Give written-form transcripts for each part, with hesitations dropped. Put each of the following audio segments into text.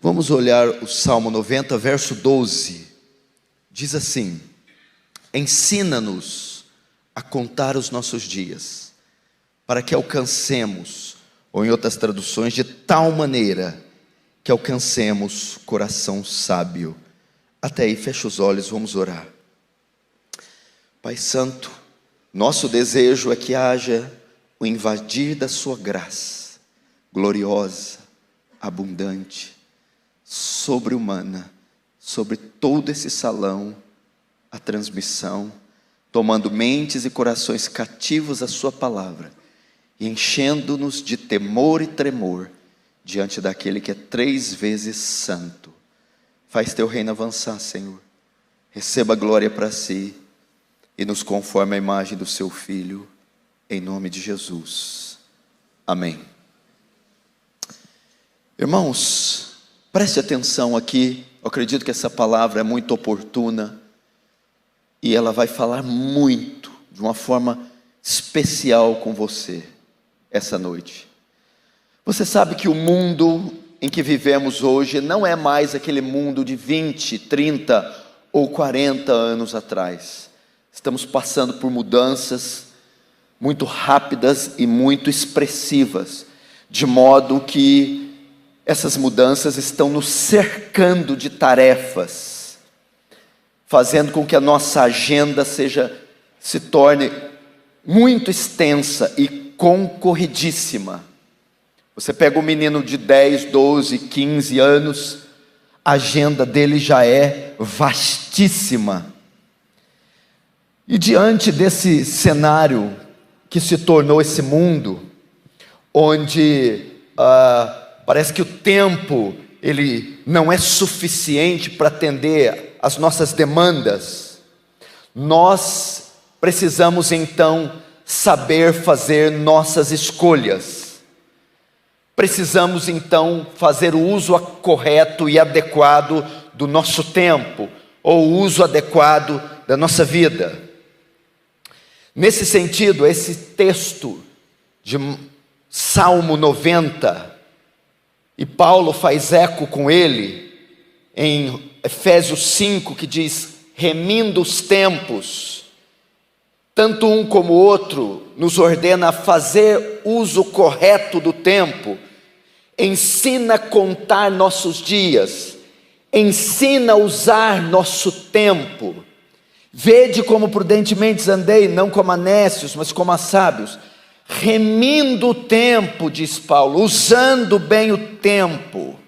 Vamos olhar o Salmo 90, verso 12. Diz assim: ensina-nos a contar os nossos dias, para que alcancemos, ou em outras traduções, de tal maneira que alcancemos coração sábio. Até aí, fecha os olhos, vamos orar. Pai Santo, nosso desejo é que haja o invadir da sua graça, gloriosa, abundante, sobre-humana, sobre todo esse salão, a transmissão, tomando mentes e corações cativos à sua palavra, e enchendo-nos de temor e tremor, diante daquele que é 3 vezes santo. Faz teu reino avançar, Senhor, receba a glória para si, e nos conforme a imagem do seu Filho, em nome de Jesus, amém. Irmãos, preste atenção aqui, eu acredito que essa palavra é muito oportuna, e ela vai falar muito, de uma forma especial com você, essa noite. Você sabe que o mundo em que vivemos hoje não é mais aquele mundo de 20, 30 ou 40 anos atrás. Estamos passando por mudanças muito rápidas e muito expressivas, de modo que essas mudanças estão nos cercando de tarefas, fazendo com que a nossa agenda se torne muito extensa e concorridíssima. Você pega um menino de 10, 12, 15 anos, a agenda dele já é vastíssima. E diante desse cenário que se tornou esse mundo, onde parece que o tempo ele não é suficiente para atender às nossas demandas, nós precisamos então saber fazer nossas escolhas. Precisamos então fazer o uso correto e adequado do nosso tempo, ou o uso adequado da nossa vida. Nesse sentido, esse texto de Salmo 90, e Paulo faz eco com ele, em Efésios 5, que diz: remindo os tempos, tanto um como o outro nos ordena a fazer uso correto do tempo, ensina a contar nossos dias, ensina a usar nosso tempo. Vede como prudentemente andei, não como a nécios, mas como a sábios, remindo o tempo, diz Paulo, usando bem o tempo.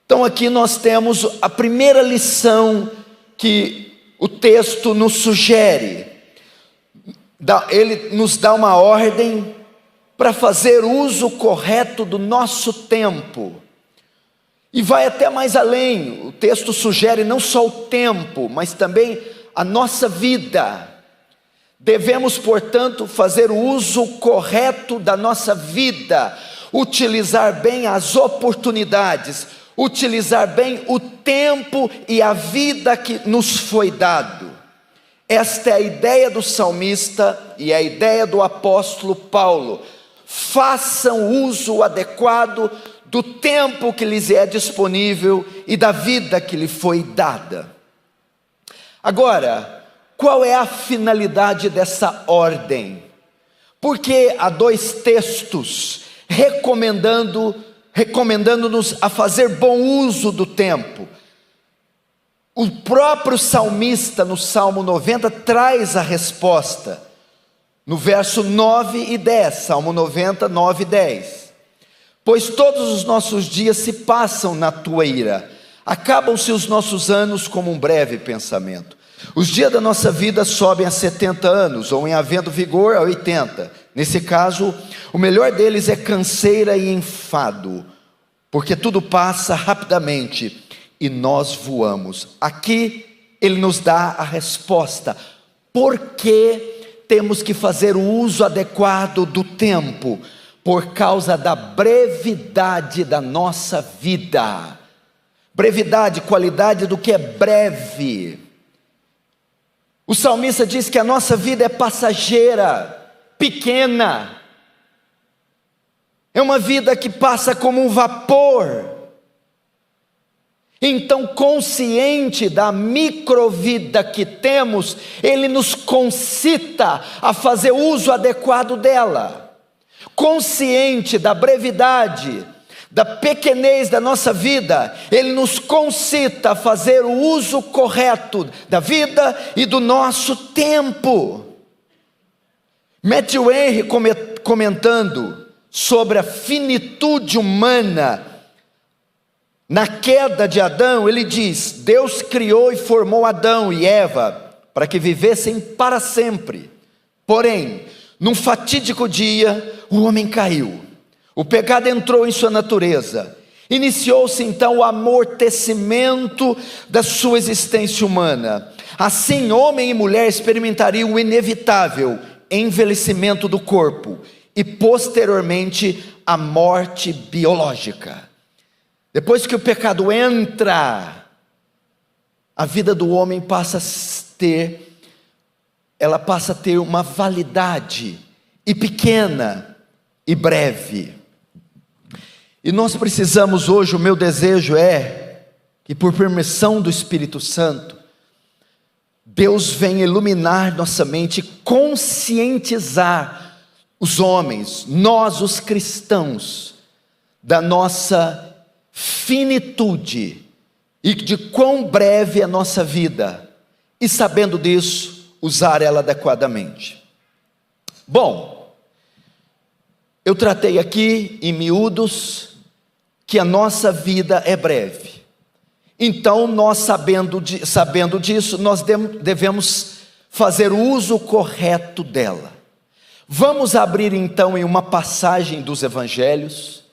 Então aqui nós temos a primeira lição que o texto nos sugere. Ele nos dá uma ordem para fazer uso correto do nosso tempo. E vai até mais além, o texto sugere não só o tempo, mas também a nossa vida. Devemos, portanto, fazer o uso correto da nossa vida, utilizar bem as oportunidades, utilizar bem o tempo e a vida que nos foi dado. Esta é a ideia do salmista e a ideia do apóstolo Paulo. Façam uso adequado do tempo que lhes é disponível e da vida que lhe foi dada. Agora, qual é a finalidade dessa ordem? Porque há 2 textos recomendando-nos a fazer bom uso do tempo. O próprio salmista, no Salmo 90, traz a resposta. No verso 9 e 10, Salmo 90, 9 e 10. Pois todos os nossos dias se passam na tua ira, acabam-se os nossos anos como um breve pensamento. Os dias da nossa vida sobem a 70 anos, ou em havendo vigor a 80. Nesse caso, o melhor deles é canseira e enfado, porque tudo passa rapidamente e nós voamos. Aqui ele nos dá a resposta. Por que temos que fazer o uso adequado do tempo? Por causa da brevidade da nossa vida. Brevidade, qualidade do que é breve. O salmista diz que a nossa vida é passageira, pequena. É uma vida que passa como um vapor. Então, consciente da microvida que temos, Ele nos concita a fazer uso adequado dela. Consciente da brevidade, da pequenez da nossa vida, Ele nos concita a fazer o uso correto da vida e do nosso tempo. Matthew Henry, comentando sobre a finitude humana na queda de Adão, ele diz: Deus criou e formou Adão e Eva para que vivessem para sempre. Porém, num fatídico dia, o homem caiu. O pecado entrou em sua natureza. Iniciou-se então o amortecimento da sua existência humana. Assim, homem e mulher experimentariam o inevitável envelhecimento do corpo e posteriormente a morte biológica. Depois que o pecado entra, a vida do homem passa a ter uma validade e pequena e breve. E nós precisamos hoje, o meu desejo é que, por permissão do Espírito Santo, Deus venha iluminar nossa mente, conscientizar os homens, nós os cristãos, da nossa finitude e de quão breve é a nossa vida, e sabendo disso, usar ela adequadamente. Bom, eu tratei aqui em miúdos que a nossa vida é breve. Então, nós sabendo disso, nós devemos fazer o uso correto dela. Vamos abrir então em uma passagem dos Evangelhos,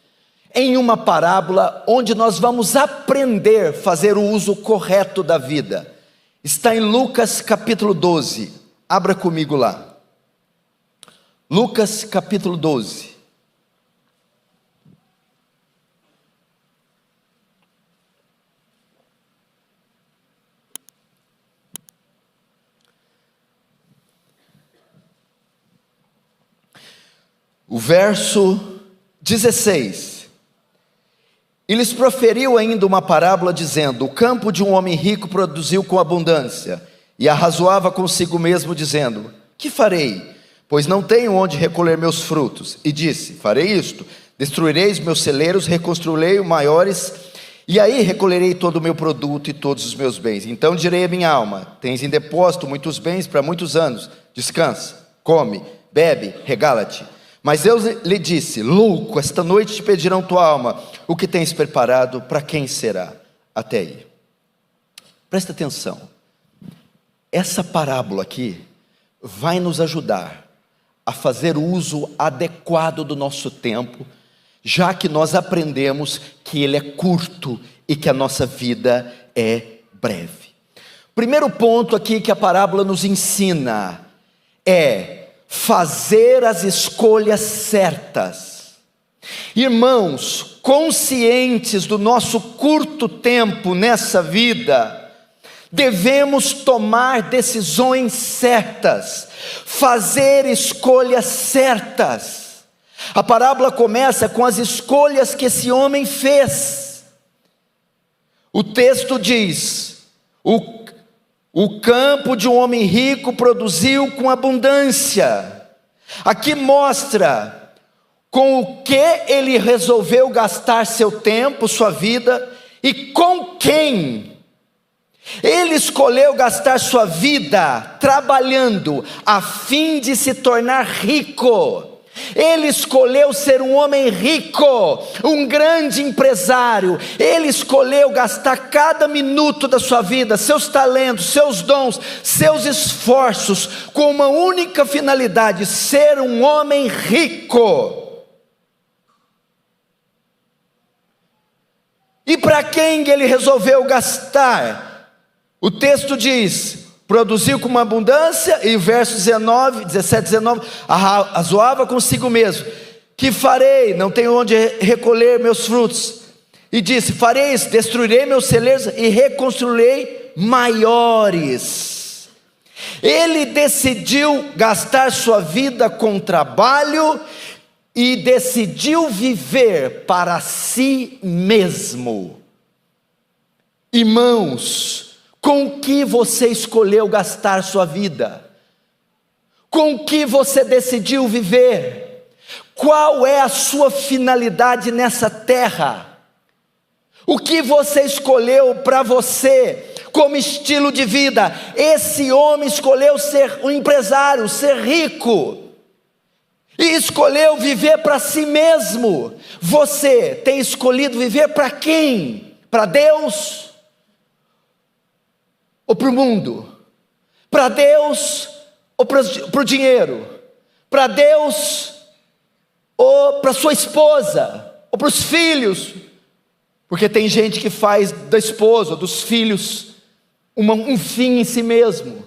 em uma parábola, onde nós vamos aprender a fazer o uso correto da vida. Está em Lucas capítulo 12, abra comigo lá. Lucas capítulo 12. O verso 16. E lhes proferiu ainda uma parábola, dizendo: o campo de um homem rico produziu com abundância, e arrazoava consigo mesmo, dizendo: que farei? Pois não tenho onde recolher meus frutos. E disse: farei isto, destruirei os meus celeiros, reconstruirei maiores, e aí recolherei todo o meu produto e todos os meus bens. Então direi à minha alma: tens em depósito muitos bens para muitos anos, descansa, come, bebe, regala-te. Mas Deus lhe disse: louco, esta noite te pedirão tua alma, o que tens preparado, para quem será? Até aí. Presta atenção, essa parábola aqui vai nos ajudar a fazer o uso adequado do nosso tempo, já que nós aprendemos que ele é curto e que a nossa vida é breve. Primeiro ponto aqui que a parábola nos ensina é fazer as escolhas certas. Irmãos, conscientes do nosso curto tempo nessa vida, devemos tomar decisões certas, fazer escolhas certas. A parábola começa com as escolhas que esse homem fez. O texto diz: o campo de um homem rico produziu com abundância. Aqui mostra com o que ele resolveu gastar seu tempo, sua vida, e com quem. Ele escolheu gastar sua vida trabalhando a fim de se tornar rico. Ele escolheu ser um homem rico, um grande empresário. Ele escolheu gastar cada minuto da sua vida, seus talentos, seus dons, seus esforços, com uma única finalidade: ser um homem rico. E para quem ele resolveu gastar? O texto diz: produziu com uma abundância, e verso 17, 19, arrazoava consigo mesmo: que farei? Não tenho onde recolher meus frutos. E disse: farei isso, destruirei meus celeiros e reconstruirei maiores. Ele decidiu gastar sua vida com trabalho e decidiu viver para si mesmo. Irmãos, com o que você escolheu gastar sua vida? Com o que você decidiu viver? Qual é a sua finalidade nessa terra? O que você escolheu para você como estilo de vida? Esse homem escolheu ser um empresário, ser rico, e escolheu viver para si mesmo. Você tem escolhido viver para quem? Para Deus? Ou para o mundo? Para Deus ou para o dinheiro? Para Deus ou para sua esposa? Ou para os filhos? Porque tem gente que faz da esposa, dos filhos, um fim em si mesmo.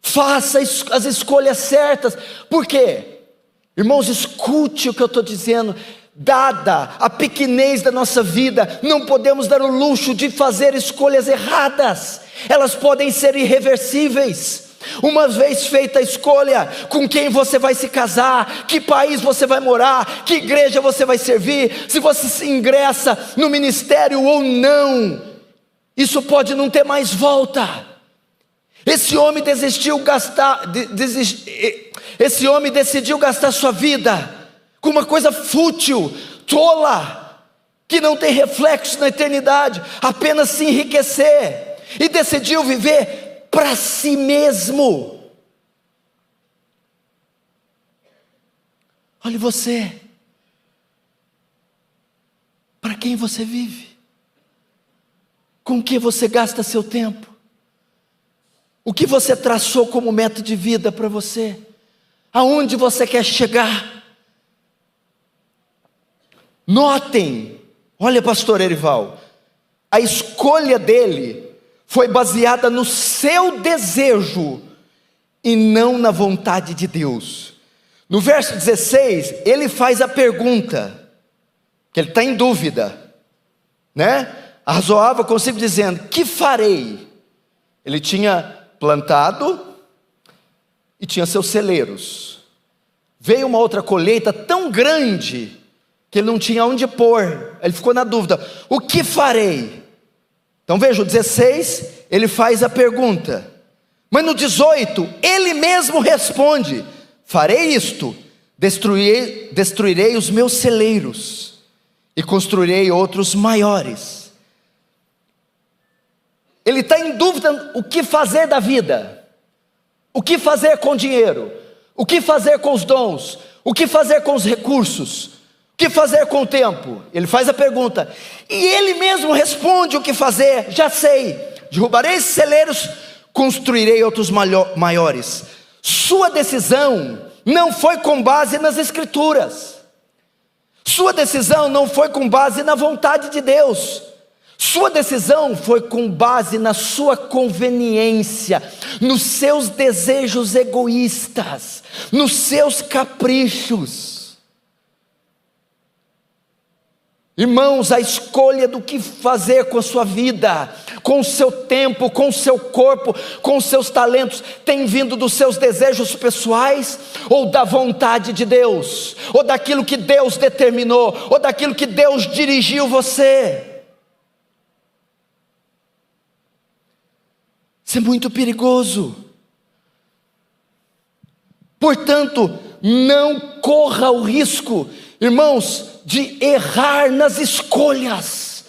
Faça as escolhas certas. Por quê? Irmãos, escute o que eu estou dizendo. Dada a pequenez da nossa vida, não podemos dar o luxo de fazer escolhas erradas. Elas podem ser irreversíveis. Uma vez feita a escolha, com quem você vai se casar, que país você vai morar, que igreja você vai servir, se você se ingressa no ministério ou não, isso pode não ter mais volta. Esse homem esse homem decidiu gastar sua vida com uma coisa fútil, tola, que não tem reflexo na eternidade, apenas se enriquecer, e decidiu viver para si mesmo. Olhe você, para quem você vive? Com que você gasta seu tempo? O que você traçou como meta de vida para você? Aonde você quer chegar? Notem, olha, pastor Erival, a escolha dele foi baseada no seu desejo e não na vontade de Deus. No verso 16, ele faz a pergunta, que ele está em dúvida, né? Arrazoava consigo dizendo: que farei? Ele tinha plantado e tinha seus celeiros. Veio uma outra colheita tão grande que ele não tinha onde pôr. Ele ficou na dúvida: o que farei? Então veja, o 16, ele faz a pergunta. Mas no 18, ele mesmo responde: farei isto, destruirei os meus celeiros e construirei outros maiores. Ele está em dúvida o que fazer da vida, o que fazer com o dinheiro, o que fazer com os dons, o que fazer com os recursos, o que fazer com o tempo. Ele faz a pergunta, e ele mesmo responde o que fazer: já sei, derrubarei esses celeiros, construirei outros maiores. Sua decisão não foi com base nas escrituras, sua decisão não foi com base na vontade de Deus, sua decisão foi com base na sua conveniência, nos seus desejos egoístas, nos seus caprichos. Irmãos, a escolha do que fazer com a sua vida, com o seu tempo, com o seu corpo, com os seus talentos, tem vindo dos seus desejos pessoais, ou da vontade de Deus, ou daquilo que Deus determinou, ou daquilo que Deus dirigiu você? Isso é muito perigoso. Portanto, não corra o risco, irmãos, de errar nas escolhas.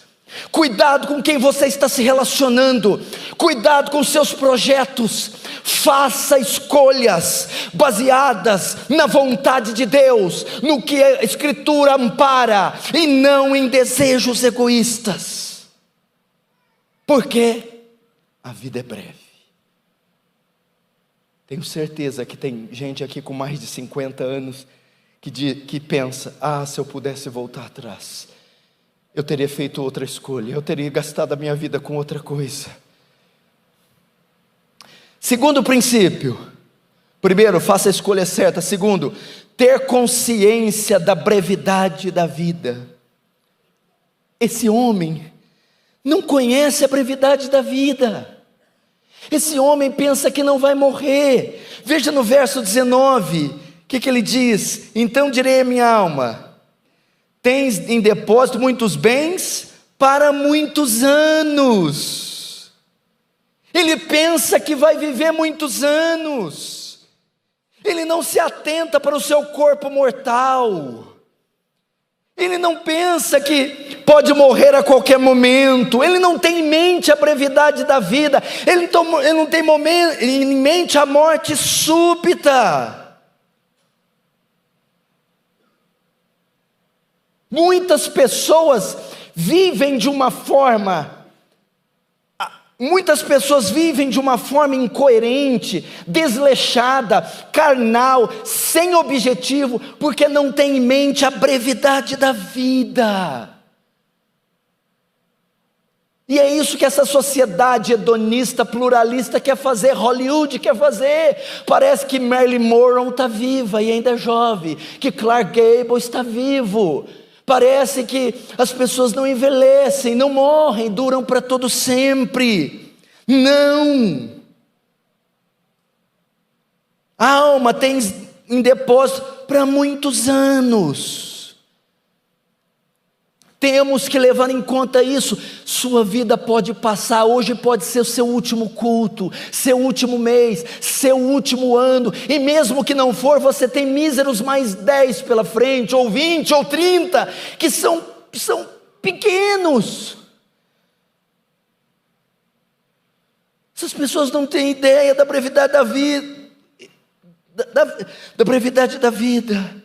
Cuidado com quem você está se relacionando, cuidado com seus projetos. Faça escolhas baseadas na vontade de Deus, no que a Escritura ampara, e não em desejos egoístas. Por quê? A vida é breve. Tenho certeza que tem gente aqui com mais de 50 anos que pensa: se eu pudesse voltar atrás, eu teria feito outra escolha, eu teria gastado a minha vida com outra coisa. Segundo princípio: primeiro, faça a escolha certa. Segundo, ter consciência da brevidade da vida. Esse homem não conhece a brevidade da vida. Esse homem pensa que não vai morrer. Veja no verso 19, o que ele diz? Então direi à minha alma: tens em depósito muitos bens para muitos anos. Ele pensa que vai viver muitos anos. Ele não se atenta para o seu corpo mortal. Ele não pensa que pode morrer a qualquer momento. Ele não tem em mente a brevidade da vida. Ele não tem em mente a morte súbita. Muitas pessoas vivem de uma forma incoerente, desleixada, carnal, sem objetivo, porque não tem em mente a brevidade da vida. E é isso que essa sociedade hedonista, pluralista quer fazer, Hollywood quer fazer. Parece que Marilyn Monroe está viva e ainda é jovem, que Clark Gable está vivo. Parece que as pessoas não envelhecem, não morrem, duram para todo sempre. Não. A alma tem em depósito para muitos anos. Temos que levar em conta isso. Sua vida pode passar, hoje pode ser o seu último culto, seu último mês, seu último ano, e mesmo que não for, você tem míseros mais 10 pela frente, ou 20, ou 30, que são pequenos. Essas pessoas não têm ideia da brevidade da vida, da brevidade da vida,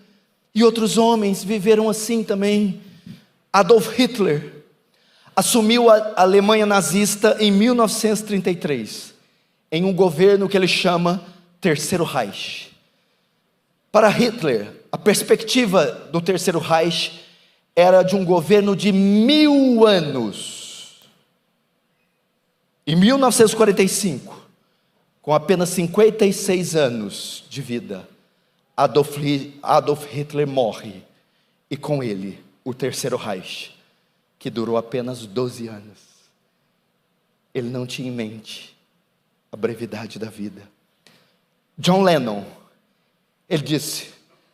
e outros homens viveram assim também. Adolf Hitler assumiu a Alemanha nazista em 1933, em um governo que ele chama Terceiro Reich. Para Hitler, a perspectiva do Terceiro Reich era de um governo de 1000 anos. Em 1945, com apenas 56 anos de vida, Adolf Hitler morre, e com ele o Terceiro Reich, que durou apenas 12 anos. Ele não tinha em mente a brevidade da vida. John Lennon, ele disse: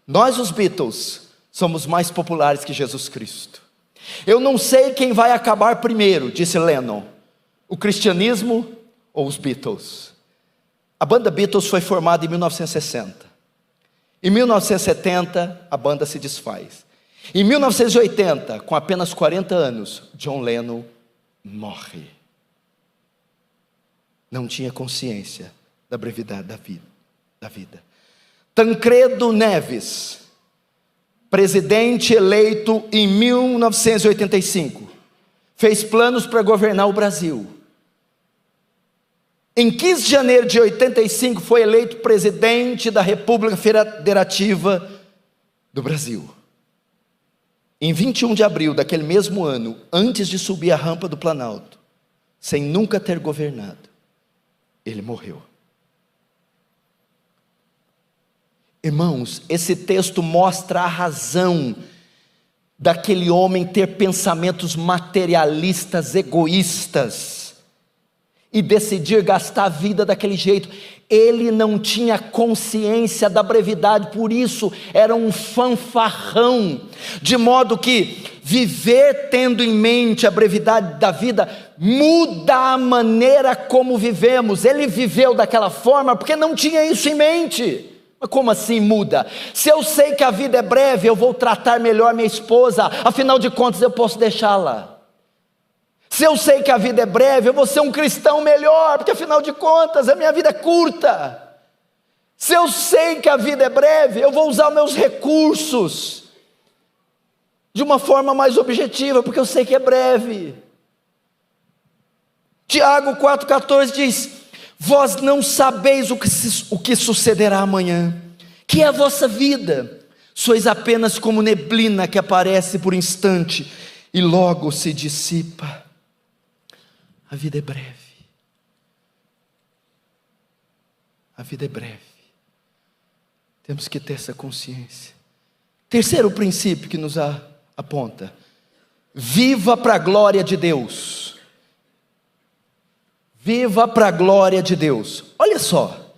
nós os Beatles somos mais populares que Jesus Cristo. Eu não sei quem vai acabar primeiro, disse Lennon, o cristianismo ou os Beatles. A banda Beatles foi formada em 1960. Em 1970, a banda se desfaz. Em 1980, com apenas 40 anos, John Lennon morre. Não tinha consciência da brevidade da vida. Tancredo Neves, presidente eleito em 1985, fez planos para governar o Brasil. Em 15 de janeiro de 85, foi eleito presidente da República Federativa do Brasil. Em 21 de abril daquele mesmo ano, antes de subir a rampa do Planalto, sem nunca ter governado, ele morreu. Irmãos, esse texto mostra a razão daquele homem ter pensamentos materialistas, egoístas, e decidir gastar a vida daquele jeito. Ele não tinha consciência da brevidade, por isso era um fanfarrão, de modo que viver tendo em mente a brevidade da vida muda a maneira como vivemos. Ele viveu daquela forma porque não tinha isso em mente. Mas como assim muda? Se eu sei que a vida é breve, eu vou tratar melhor minha esposa, afinal de contas eu posso deixá-la. Se eu sei que a vida é breve, eu vou ser um cristão melhor, porque afinal de contas a minha vida é curta. Se eu sei que a vida é breve, eu vou usar meus recursos de uma forma mais objetiva, porque eu sei que é breve. Tiago 4,14 diz: vós não sabeis o que sucederá amanhã, que é a vossa vida, sois apenas como neblina que aparece por instante e logo se dissipa. A vida é breve. A vida é breve. Temos que ter essa consciência. Terceiro princípio que nos aponta: viva para a glória de Deus. Viva para a glória de Deus. Olha só,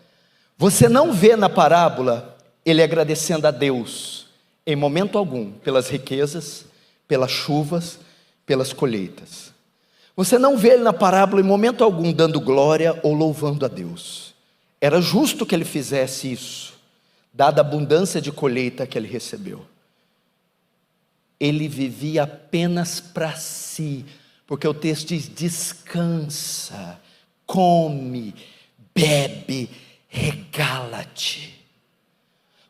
você não vê na parábola ele agradecendo a Deus em momento algum pelas riquezas, pelas chuvas, pelas colheitas. Você não vê ele na parábola em momento algum dando glória ou louvando a Deus. Era justo que ele fizesse isso, dada a abundância de colheita que ele recebeu. Ele vivia apenas para si, porque o texto diz: descansa, come, bebe, regala-te.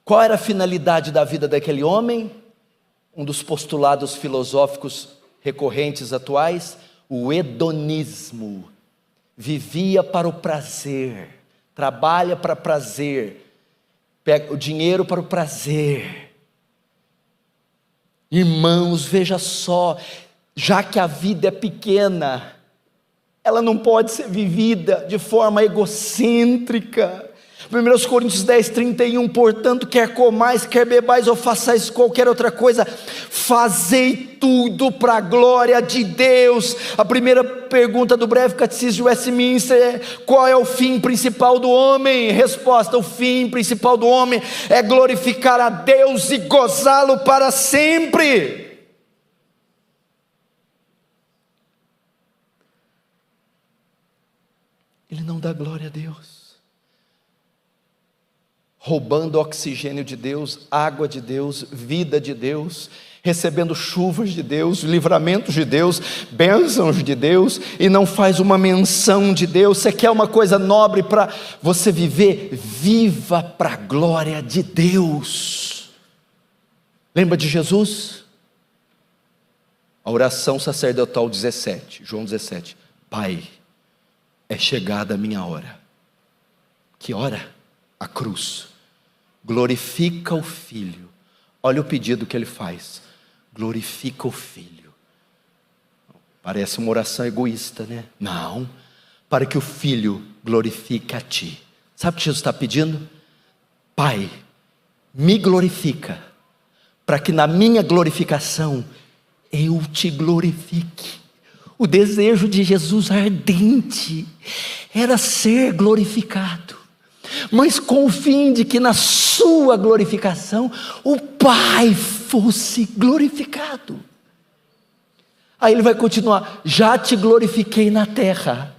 Qual era a finalidade da vida daquele homem? Um dos postulados filosóficos recorrentes atuais: o hedonismo. Vivia para o prazer, trabalha para prazer, pega o dinheiro para o prazer. Irmãos, veja só, já que a vida é pequena, ela não pode ser vivida de forma egocêntrica. 1 Coríntios 10, 31, portanto, quer comais, quer bebais ou façais qualquer outra coisa, fazei tudo para a glória de Deus. A primeira pergunta do breve catecismo de Westminster é: qual é o fim principal do homem? Resposta: o fim principal do homem é glorificar a Deus e gozá-lo para sempre. Ele não dá glória a Deus roubando oxigênio de Deus, água de Deus, vida de Deus, recebendo chuvas de Deus, livramentos de Deus, bênçãos de Deus, e não faz uma menção de Deus. Você quer uma coisa nobre para você viver? Viva para a glória de Deus. Lembra de Jesus? A oração sacerdotal 17, João 17: Pai, é chegada a minha hora. Que hora? A cruz. Glorifica o Filho. Olha o pedido que ele faz: glorifica o Filho. Parece uma oração egoísta, né? Não, para que o Filho glorifique a ti. Sabe o que Jesus está pedindo? Pai, me glorifica, para que na minha glorificação eu te glorifique. O desejo de Jesus ardente era ser glorificado, mas com o fim de que na sua glorificação o Pai fosse glorificado. Aí ele vai continuar: já te glorifiquei na terra,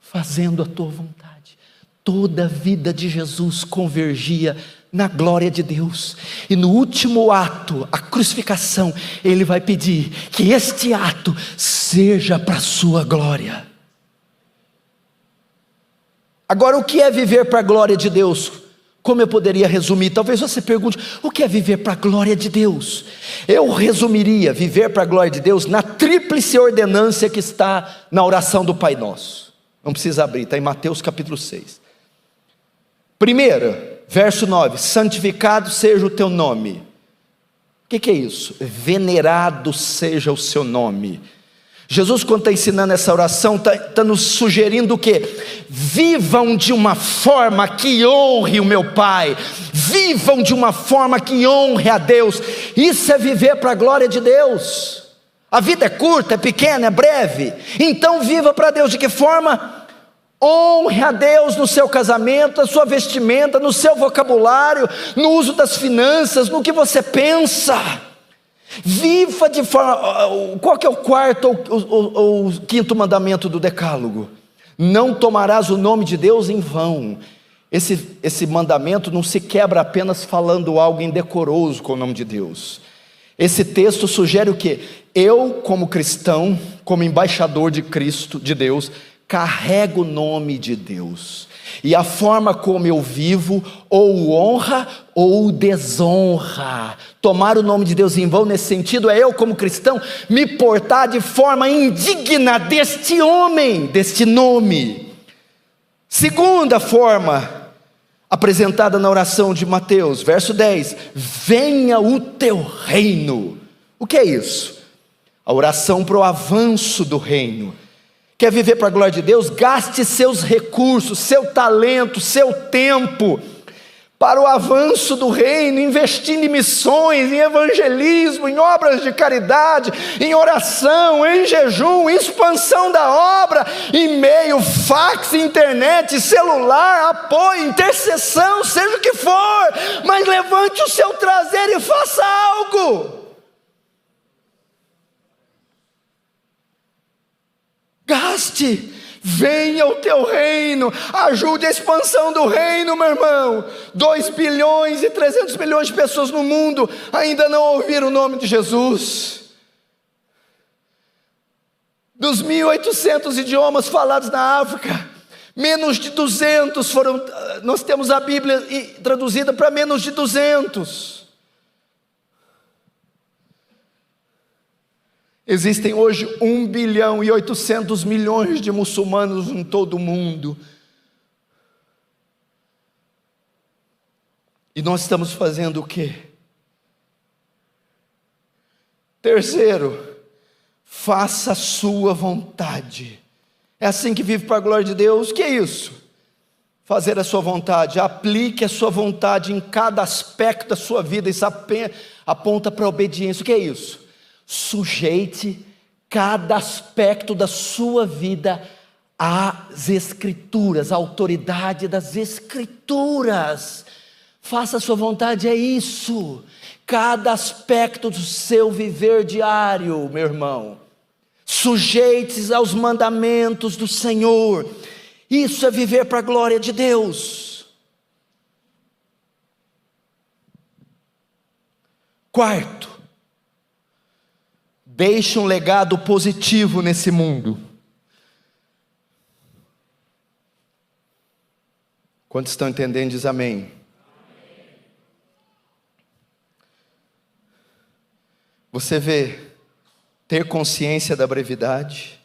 fazendo a tua vontade. Toda a vida de Jesus convergia na glória de Deus, e no último ato, a crucificação, ele vai pedir que este ato seja para a sua glória. Agora, o que é viver para a glória de Deus? Como eu poderia resumir? Talvez você pergunte: o que é viver para a glória de Deus? Eu resumiria viver para a glória de Deus na tríplice ordenância que está na oração do Pai Nosso. Não precisa abrir, está em Mateus capítulo 6. Primeira, verso 9: santificado seja o teu nome. O que é isso? Venerado seja o seu nome. Jesus, quando está ensinando essa oração, está nos sugerindo o quê? Vivam de uma forma que honre o meu Pai, vivam de uma forma que honre a Deus. Isso é viver para a glória de Deus. A vida é curta, é pequena, é breve, então viva para Deus. De que forma? Honre a Deus no seu casamento, na sua vestimenta, no seu vocabulário, no uso das finanças, no que você pensa. Viva de forma... Qual que é o quarto ou o quinto mandamento do decálogo? Não tomarás o nome de Deus em vão. Esse mandamento não se quebra apenas falando algo indecoroso com o nome de Deus. Esse texto sugere o quê? Eu, como cristão, como embaixador de Cristo, de Deus, carrego o nome de Deus, e a forma como eu vivo ou honra ou desonra. Tomar o nome de Deus em vão nesse sentido é eu, como cristão, me portar de forma indigna deste homem, deste nome. Segunda forma apresentada na oração de Mateus, verso 10: venha o teu reino. O que é isso? A oração para o avanço do reino. Quer viver para a glória de Deus? Gaste seus recursos, seu talento, seu tempo para o avanço do reino, investindo em missões, em evangelismo, em obras de caridade, em oração, em jejum, em expansão da obra, e-mail, fax, internet, celular, apoio, intercessão, seja o que for, mas levante o seu traseiro e faça algo. parte. Venha o teu reino, ajude a expansão do reino, meu irmão. 2 bilhões e 300 milhões de pessoas no mundo ainda não ouviram o nome de Jesus. Dos 1.800 idiomas falados na África, menos de 200 foram, nós temos a Bíblia traduzida para menos de 200. Existem hoje 1 bilhão e 800 milhões de muçulmanos em todo o mundo. E nós estamos fazendo o quê? Terceiro, faça a sua vontade. É assim que vive para a glória de Deus. O que é isso? Fazer a sua vontade. Aplique a sua vontade em cada aspecto da sua vida. Isso aponta para a obediência. O que é isso? Sujeite cada aspecto da sua vida às Escrituras, à autoridade das Escrituras. Faça a sua vontade, é isso. Cada aspecto do seu viver diário, meu irmão. Sujeite-se aos mandamentos do Senhor. Isso é viver para a glória de Deus. Quarto, deixe um legado positivo nesse mundo. Quantos estão entendendo, diz amém. Você vê, ter consciência da brevidade,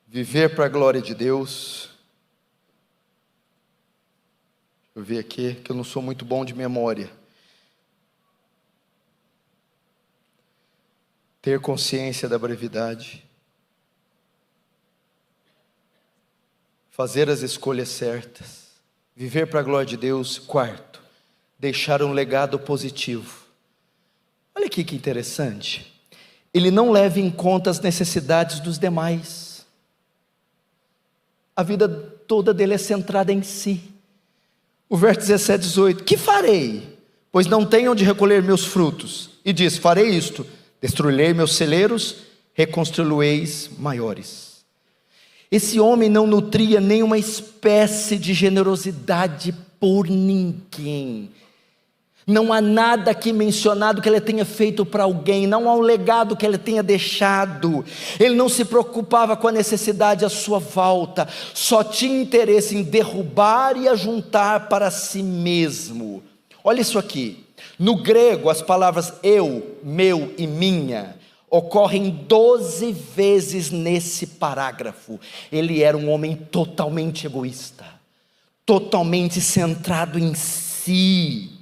viver para a glória de Deus. Eu vi aqui que eu não sou muito bom de memória. Ter consciência da brevidade. Fazer as escolhas certas. Viver para a glória de Deus. Quarto, deixar um legado positivo. Olha aqui que interessante. Ele não leva em conta as necessidades dos demais. A vida toda dele é centrada em si. O verso 17, 18, que farei? Pois não tenho onde recolher meus frutos. E diz, farei isto, destruirei meus celeiros, reconstruí-los maiores. Esse homem não nutria nenhuma espécie de generosidade por ninguém. Não há nada aqui mencionado que ele tenha feito para alguém, não há um legado que ele tenha deixado. Ele não se preocupava com a necessidade à sua volta, só tinha interesse em derrubar e ajuntar para si mesmo. Olha isso aqui, no grego as palavras eu, meu e minha ocorrem 12 vezes nesse parágrafo. Ele era um homem totalmente egoísta, totalmente centrado em si.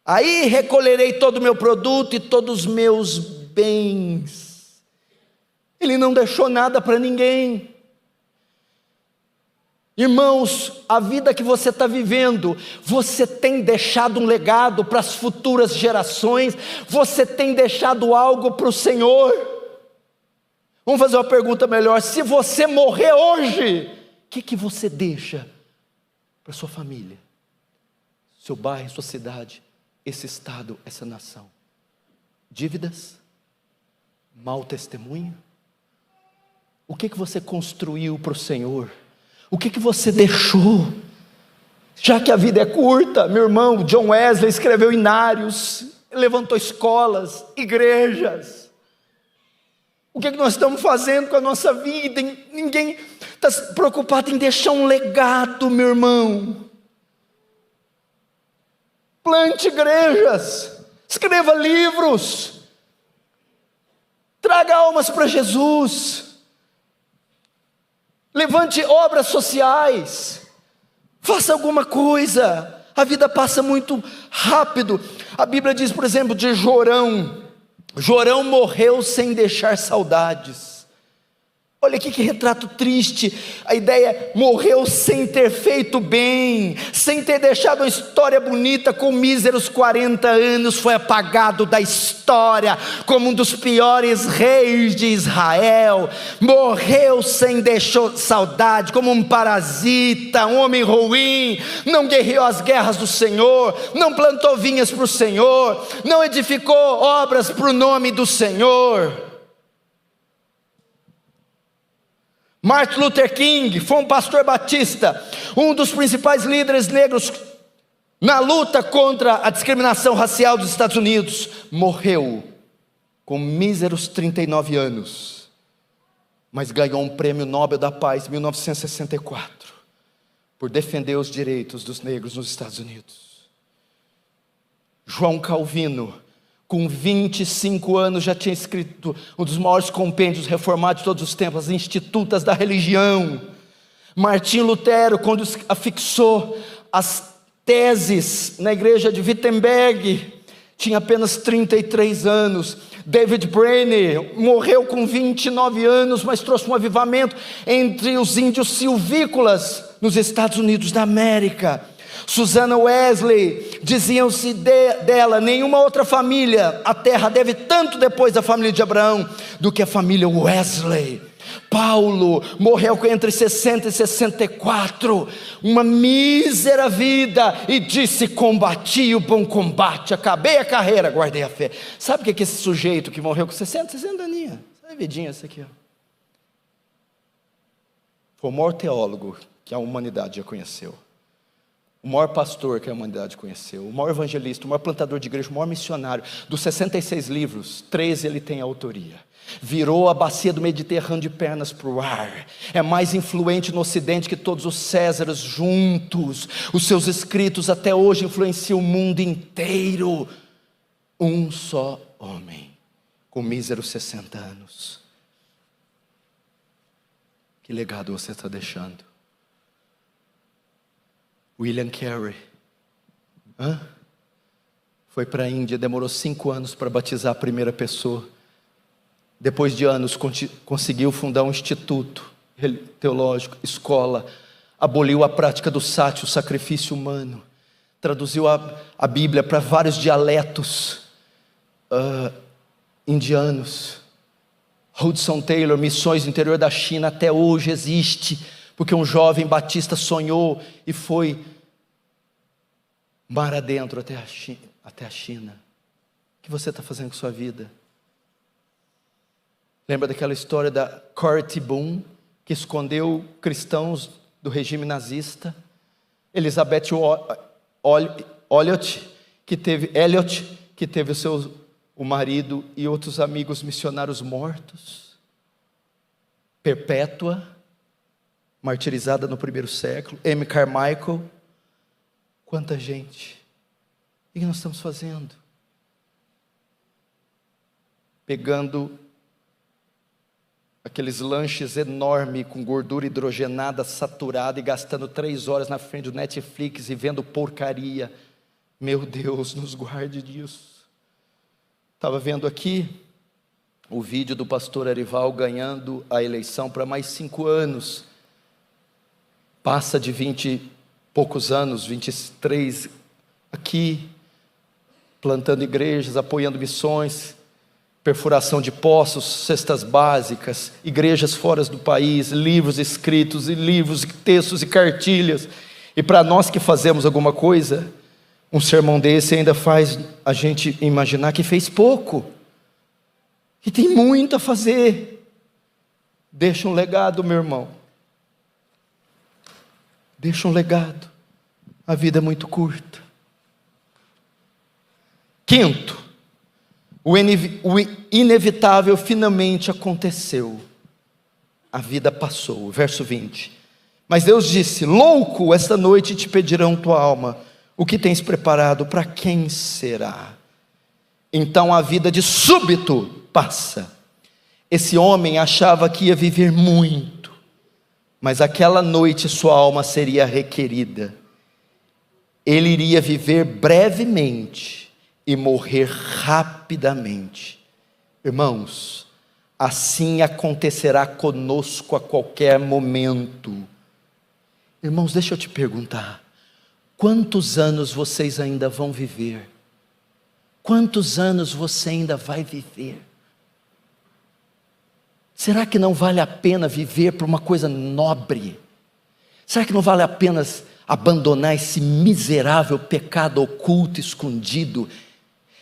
Aí recolherei todo o meu produto e todos os meus bens. Ele não deixou nada para ninguém. Irmãos, a vida que você está vivendo, você tem deixado um legado para as futuras gerações, você tem deixado algo para o Senhor. Vamos fazer uma pergunta melhor, se você morrer hoje, o que você deixa para sua família, seu bairro, sua cidade, esse estado, essa nação? Dívidas? Mau testemunho? O que você construiu para o Senhor? O que você deixou? Já que a vida é curta, meu irmão, John Wesley escreveu hinários, levantou escolas, igrejas. O que nós estamos fazendo com a nossa vida? Ninguém está preocupado em deixar um legado, meu irmão. Plante igrejas, escreva livros, traga almas para Jesus, levante obras sociais, faça alguma coisa. A vida passa muito rápido. A Bíblia diz, por exemplo, de Jorão. Jorão morreu sem deixar saudades. Olha aqui que retrato triste. A ideia é: morreu sem ter feito bem, sem ter deixado uma história bonita. Com míseros 40 anos foi apagado da história como um dos piores reis de Israel. Morreu sem deixar saudade, como um parasita, um homem ruim. Não guerreou as guerras do Senhor, não plantou vinhas para o Senhor, não edificou obras para o nome do Senhor. Martin Luther King foi um pastor batista, um dos principais líderes negros na luta contra a discriminação racial dos Estados Unidos. Morreu com míseros 39 anos, mas ganhou um prêmio Nobel da Paz em 1964, por defender os direitos dos negros nos Estados Unidos. João Calvino, com 25 anos, já tinha escrito um dos maiores compêndios reformados de todos os tempos, as Institutas da Religião. Martim Lutero, quando afixou as teses na igreja de Wittenberg, tinha apenas 33 anos. David Brainerd morreu com 29 anos, mas trouxe um avivamento entre os índios silvícolas nos Estados Unidos da América. Susanna Wesley, diziam-se dela: nenhuma outra família, a terra deve tanto depois da família de Abraão, do que a família Wesley. Paulo morreu entre 60 e 64, uma mísera vida, e disse: combati o bom combate, acabei a carreira, guardei a fé. Sabe o que é esse sujeito que morreu com 60 aninhos? Sabe, vidinha esse aqui, ó. Foi o maior teólogo que a humanidade já conheceu, o maior pastor que a humanidade conheceu, o maior evangelista, o maior plantador de igreja, o maior missionário. Dos 66 livros, 13 ele tem autoria. Virou a bacia do Mediterrâneo de pernas para o ar. É mais influente no Ocidente que todos os Césares juntos. Os seus escritos até hoje influenciam o mundo inteiro. Um só homem, com míseros 60 anos. Que legado você está deixando? William Carey foi para a Índia, demorou 5 anos para batizar a primeira pessoa. Depois de anos conseguiu fundar um instituto teológico, escola, aboliu a prática do sátio, o sacrifício humano, traduziu a Bíblia para vários dialetos indianos. Hudson Taylor, missões no interior da China, até hoje existe, porque um jovem batista sonhou e foi mar adentro até a China. O que você está fazendo com sua vida? Lembra daquela história da Corrie ten Boom, que escondeu cristãos do regime nazista? Elizabeth Elliot, que teve o marido e outros amigos missionários mortos. Perpétua, martirizada no primeiro século. Amy Carmichael. Quanta gente. O que nós estamos fazendo? Pegando aqueles lanches enormes com gordura hidrogenada, saturada, e gastando 3 horas na frente do Netflix e vendo porcaria. Meu Deus, nos guarde disso. Estava vendo aqui o vídeo do pastor Erival ganhando a eleição para mais 5 anos. Passa de 20 e poucos anos, 23, aqui, plantando igrejas, apoiando missões, perfuração de poços, cestas básicas, igrejas fora do país, livros escritos, e livros, e textos e cartilhas. E para nós que fazemos alguma coisa, um sermão desse ainda faz a gente imaginar que fez pouco, que tem muito a fazer. Deixa um legado, meu irmão. Deixa um legado. A vida é muito curta. Quinto, o inevitável finalmente aconteceu. A vida passou. Verso 20. Mas Deus disse: louco, esta noite te pedirão tua alma. O que tens preparado, para quem será? Então a vida de súbito passa. Esse homem achava que ia viver muito, mas aquela noite sua alma seria requerida. Ele iria viver brevemente e morrer rapidamente. Irmãos, assim acontecerá conosco a qualquer momento. Irmãos, deixa eu te perguntar, quantos anos vocês ainda vão viver? Quantos anos você ainda vai viver? Será que não vale a pena viver por uma coisa nobre? Será que não vale a pena abandonar esse miserável pecado oculto, escondido?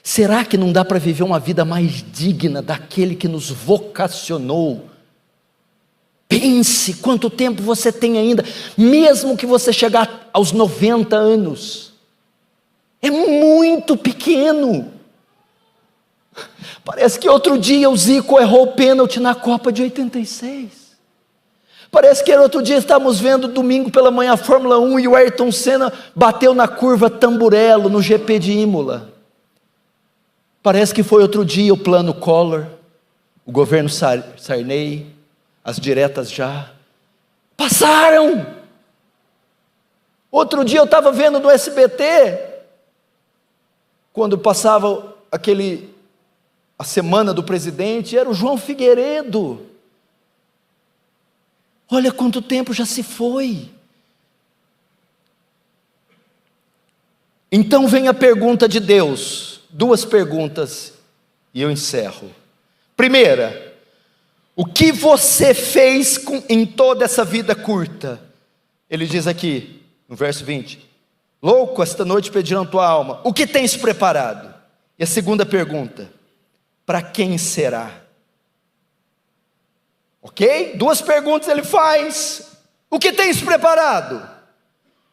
Será que não dá para viver uma vida mais digna daquele que nos vocacionou? Pense quanto tempo você tem ainda, mesmo que você chegar aos 90 anos. É muito pequeno. Parece que outro dia o Zico errou o pênalti na Copa de 86. Parece que outro dia estávamos vendo domingo pela manhã a Fórmula 1 e o Ayrton Senna bateu na curva Tamburello no GP de Imola. Parece que foi outro dia o plano Collor, o governo Sarney, as diretas já passaram. Outro dia eu estava vendo no SBT, quando passava a semana do presidente, era o João Figueiredo. Olha quanto tempo já se foi. Então vem a pergunta de Deus, 2 perguntas e eu encerro. Primeira, o que você fez em toda essa vida curta? Ele diz aqui, no verso 20, louco, esta noite pedirão tua alma, o que tens preparado? E a segunda pergunta, para quem será? Ok? 2 perguntas ele faz, o que tens preparado?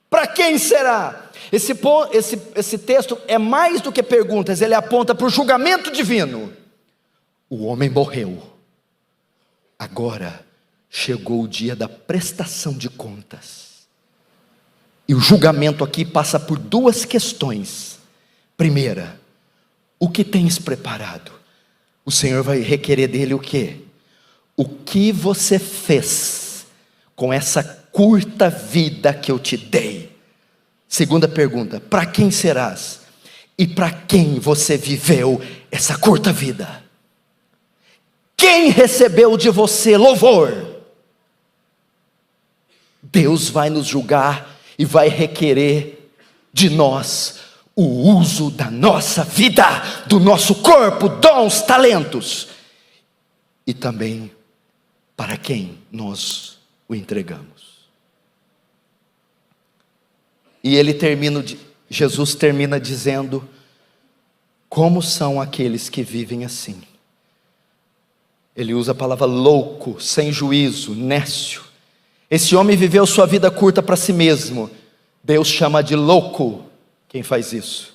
Para quem será? Esse texto é mais do que perguntas, ele aponta para o julgamento divino. O homem morreu, agora chegou o dia da prestação de contas, e o julgamento aqui passa por 2 questões. Primeira, o que tens preparado? O Senhor vai requerer dele o quê? O que você fez com essa curta vida que eu te dei? Segunda pergunta, para quem serás? E para quem você viveu essa curta vida? Quem recebeu de você louvor? Deus vai nos julgar e vai requerer de nós o uso da nossa vida, do nosso corpo, dons, talentos, e também para quem nós o entregamos. E Jesus termina dizendo, como são aqueles que vivem assim? Ele usa a palavra louco, sem juízo, nécio. Esse homem viveu sua vida curta para si mesmo. Deus chama de louco quem faz isso.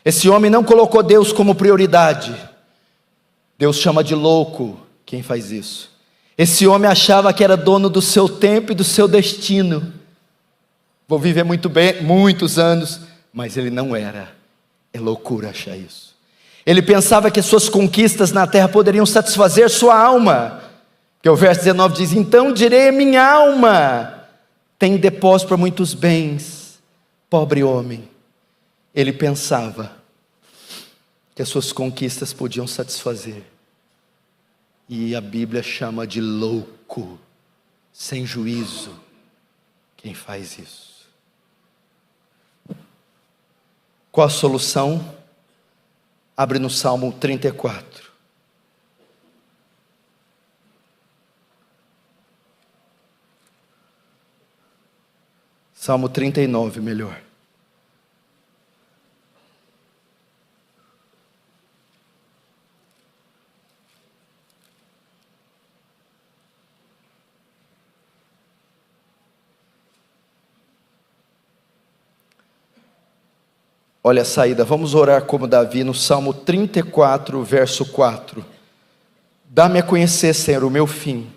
Esse homem não colocou Deus como prioridade. Deus chama de louco quem faz isso. Esse homem achava que era dono do seu tempo e do seu destino. Vou viver muito bem, muitos anos, mas ele não era. É loucura achar isso. Ele pensava que suas conquistas na terra poderiam satisfazer sua alma. Porque o verso 19 diz, então direi a minha alma, tem depósito para muitos bens, pobre homem. Ele pensava que as suas conquistas podiam satisfazer. E a Bíblia chama de louco, sem juízo, quem faz isso. Qual a solução? Abre no Salmo 34. Salmo 39, melhor. Olha a saída, vamos orar como Davi no Salmo 34, verso 4. Dá-me a conhecer, Senhor, o meu fim,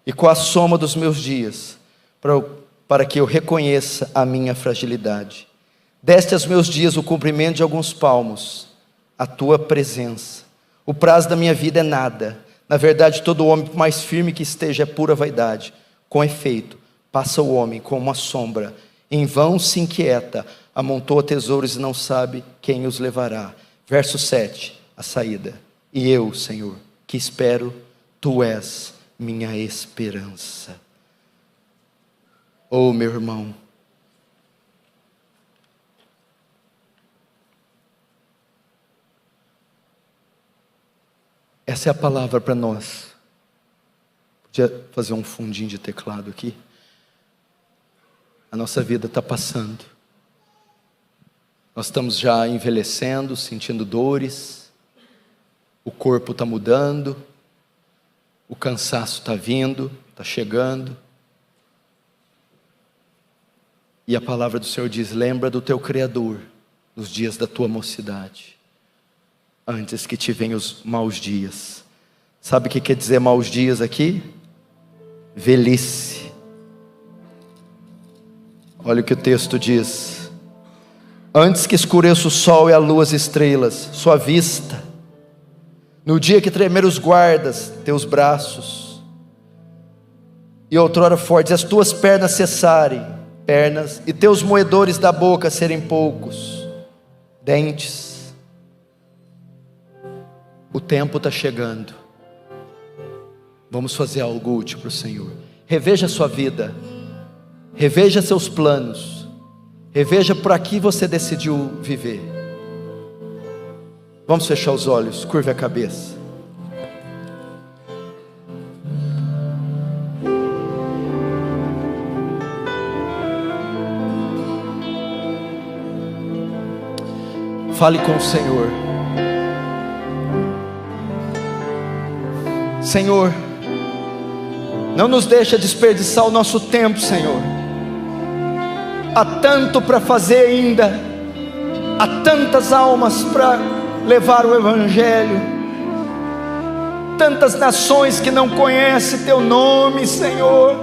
e qual a soma dos meus dias, para que eu reconheça a minha fragilidade. Deste aos meus dias o cumprimento de alguns palmos, a tua presença. O prazo da minha vida é nada. Na verdade, todo homem, por mais firme que esteja, é pura vaidade. Com efeito, passa o homem como uma sombra, em vão se inquieta, amontoa tesouros e não sabe quem os levará. Verso 7, a saída. E eu, Senhor, que espero Tu és minha esperança. Oh, meu irmão, essa é a palavra para nós. Podia fazer um fundinho de teclado aqui. A nossa vida está passando. Nós estamos já envelhecendo, sentindo dores. O corpo está mudando. O cansaço está vindo, está chegando. E a palavra do Senhor diz: lembra do teu Criador nos dias da tua mocidade, antes que te venham os maus dias. Sabe o que quer dizer maus dias aqui? Velhice. Olha o que o texto diz: antes que escureça o sol e a lua as estrelas, sua vista, no dia que tremer os guardas, teus braços, e outrora fortes, as tuas pernas cessarem, e teus moedores da boca serem poucos, dentes. O tempo está chegando. Vamos fazer algo útil para o Senhor. Reveja a sua vida, reveja seus planos, reveja por aqui você decidiu viver. Vamos fechar os olhos, curve a cabeça. Fale com o Senhor. Senhor, não nos deixa desperdiçar o nosso tempo, Senhor. Há tanto para fazer ainda, há tantas almas para levar o Evangelho, tantas nações que não conhecem Teu nome, Senhor,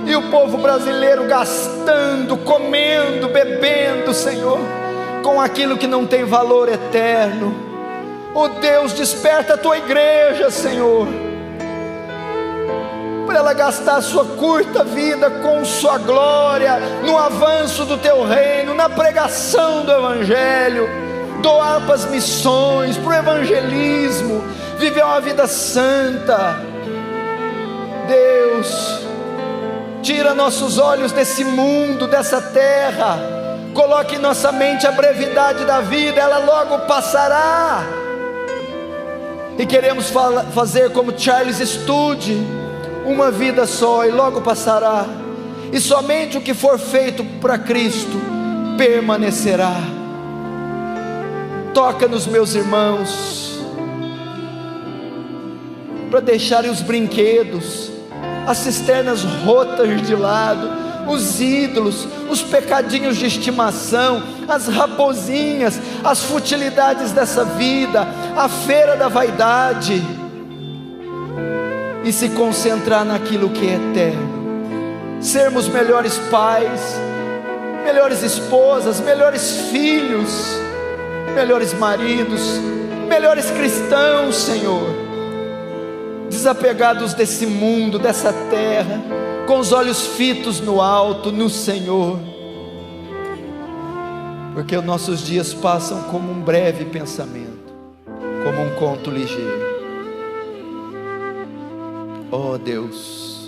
e o povo brasileiro gastando, comendo, bebendo, Senhor, com aquilo que não tem valor eterno. Oh Deus, desperta a Tua igreja, Senhor, para ela gastar a sua curta vida com sua glória, no avanço do Teu reino, na pregação do Evangelho, doar para as missões, para o evangelismo, viver uma vida santa. Deus, tira nossos olhos desse mundo, dessa terra, coloque em nossa mente a brevidade da vida, ela logo passará. E queremos fazer como Charles Studi, uma vida só e logo passará, e somente o que for feito para Cristo permanecerá. Toca nos meus irmãos, para deixarem os brinquedos, as cisternas rotas de lado, os ídolos, os pecadinhos de estimação, as raposinhas, as futilidades dessa vida, a feira da vaidade, e se concentrar naquilo que é eterno. Sermos melhores pais, melhores esposas, melhores filhos, melhores maridos, melhores cristãos, Senhor, desapegados desse mundo, dessa terra, com os olhos fitos no alto, no Senhor, porque os nossos dias passam como um breve pensamento, como um conto ligeiro. Oh Deus,